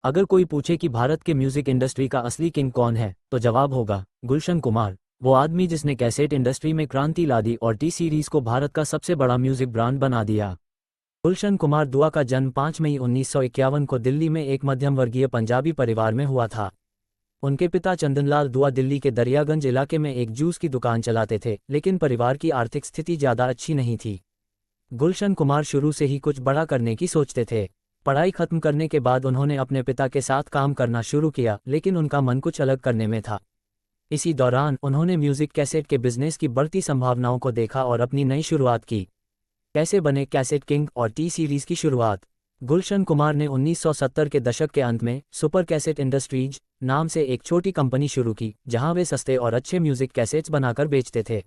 अगर कोई पूछे कि भारत के म्यूजिक इंडस्ट्री का असली किंग कौन है, तो जवाब होगा गुलशन कुमार। वो आदमी जिसने कैसेट इंडस्ट्री में क्रांति ला दी और टी सीरीज को भारत का सबसे बड़ा म्यूजिक ब्रांड बना दिया। गुलशन कुमार दुआ का जन्म 5 मई 1951 को दिल्ली में एक मध्यम वर्गीय पंजाबी परिवार में हुआ था। उनके पिता चंदनलाल दुआ दिल्ली के दरियागंज इलाके में एक जूस की दुकान चलाते थे, लेकिन परिवार की आर्थिक स्थिति ज़्यादा अच्छी नहीं थी। गुलशन कुमार शुरू से ही कुछ बड़ा करने की सोचते थे। पढ़ाई खत्म करने के बाद उन्होंने अपने पिता के साथ काम करना शुरू किया, लेकिन उनका मन कुछ अलग करने में था। इसी दौरान उन्होंने म्यूजिक कैसेट के बिजनेस की बढ़ती संभावनाओं को देखा और अपनी नई शुरुआत की। कैसे बने कैसेट किंग और टी सीरीज की शुरुआत। गुलशन कुमार ने 1970 के दशक के अंत में सुपर कैसेट इंडस्ट्रीज नाम से एक छोटी कंपनी शुरू की, जहां वे सस्ते और अच्छे म्यूजिक कैसेट्स बनाकर बेचते थे।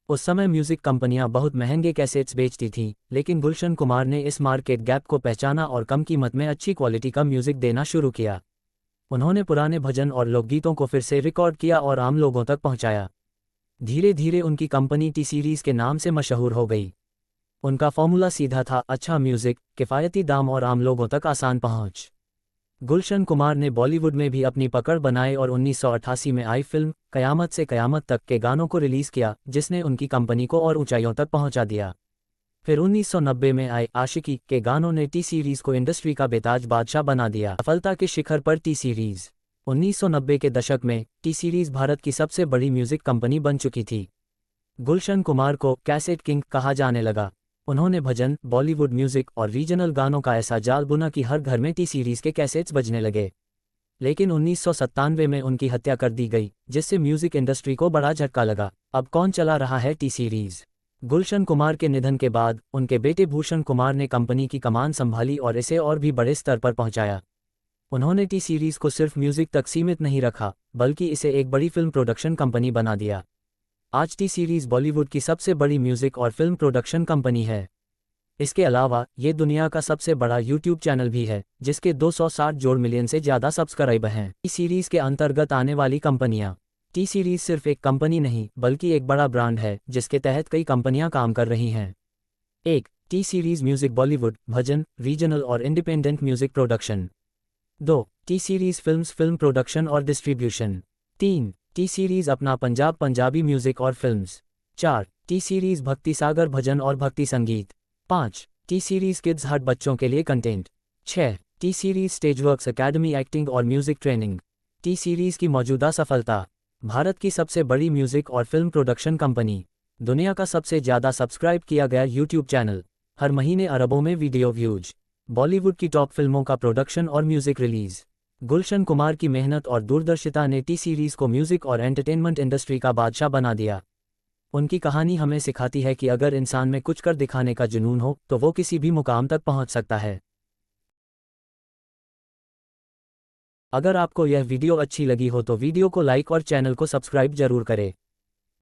उस समय म्यूजिक कंपनियां बहुत महंगे कैसेट्स बेचती थीं, लेकिन गुलशन कुमार ने इस मार्केट गैप को पहचाना और कम कीमत में अच्छी क्वालिटी का म्यूजिक देना शुरू किया। उन्होंने पुराने भजन और लोकगीतों को फिर से रिकॉर्ड किया और आम लोगों तक पहुंचाया। धीरे धीरे उनकी कंपनी टी सीरीज के नाम से मशहूर हो गई। उनका फॉर्मूला सीधा था: अच्छा म्यूजिक, किफ़ायती दाम और आम लोगों तक आसान पहुंच। गुलशन कुमार ने बॉलीवुड में भी अपनी पकड़ बनाई और 1988 में आई फिल्म कयामत से कयामत तक के गानों को रिलीज़ किया, जिसने उनकी कंपनी को और ऊंचाइयों तक पहुंचा दिया। फिर 1990 में आए आशिकी के गानों ने टी सीरीज को इंडस्ट्री का बेताज बादशाह बना दिया। सफलता के शिखर पर टी सीरीज। 1990 के दशक में टी सीरीज भारत की सबसे बड़ी म्यूजिक कंपनी बन चुकी थी। गुलशन कुमार को कैसेट किंग कहा जाने लगा। उन्होंने भजन, बॉलीवुड म्यूजिक और रीजनल गानों का ऐसा जाल बुना कि हर घर में टी सीरीज के कैसेट्स बजने लगे। लेकिन 1997 में उनकी हत्या कर दी गई, जिससे म्यूजिक इंडस्ट्री को बड़ा झटका लगा। अब कौन चला रहा है टी सीरीज। गुलशन कुमार के निधन के बाद उनके बेटे भूषण कुमार ने कंपनी की कमान संभाली और इसे और भी बड़े स्तर पर पहुंचाया। उन्होंने टी सीरीज को सिर्फ म्यूजिक तक सीमित नहीं रखा, बल्कि इसे एक बड़ी फिल्म प्रोडक्शन कंपनी बना दिया। आज टी सीरीज बॉलीवुड की सबसे बड़ी म्यूजिक और फिल्म प्रोडक्शन कंपनी है। इसके अलावा ये दुनिया का सबसे बड़ा यूट्यूब चैनल भी है, जिसके 260 मिलियन से ज़्यादा सब्सक्राइबर हैं। टी सीरीज के अंतर्गत आने वाली कंपनियां। टी सीरीज सिर्फ एक कंपनी नहीं, बल्कि एक बड़ा ब्रांड है, जिसके तहत कई कंपनियां काम कर रही हैं। 1. टी सीरीज म्यूजिक बॉलीवुड, भजन, रीजनल और independent music production. 2. T series film production और डिस्ट्रीब्यूशन। 3. टी सीरीज अपना पंजाब पंजाबी म्यूजिक और फिल्म्स। 4. टी सीरीज भक्ति सागर भजन और भक्ति संगीत। 5. टी सीरीज किड्स हट बच्चों के लिए content. 6. T series stageworks academy acting और म्यूजिक ट्रेनिंग। टी सीरीज की मौजूदा सफलता। भारत की सबसे बड़ी म्यूजिक और फिल्म प्रोडक्शन कंपनी। दुनिया का सबसे ज़्यादा सब्सक्राइब किया गया यूट्यूब चैनल। हर महीने अरबों में वीडियो व्यूज। बॉलीवुड की टॉप फिल्मों का प्रोडक्शन और म्यूजिक रिलीज। गुलशन कुमार की मेहनत और दूरदर्शिता ने टी सीरीज को म्यूजिक और एंटरटेनमेंट इंडस्ट्री का बादशाह बना दिया। उनकी कहानी हमें सिखाती है कि अगर इंसान में कुछ कर दिखाने का जुनून हो, तो वो किसी भी मुकाम तक पहुंच सकता है। अगर आपको यह वीडियो अच्छी लगी हो तो वीडियो को लाइक और चैनल को सब्सक्राइब जरूर करें।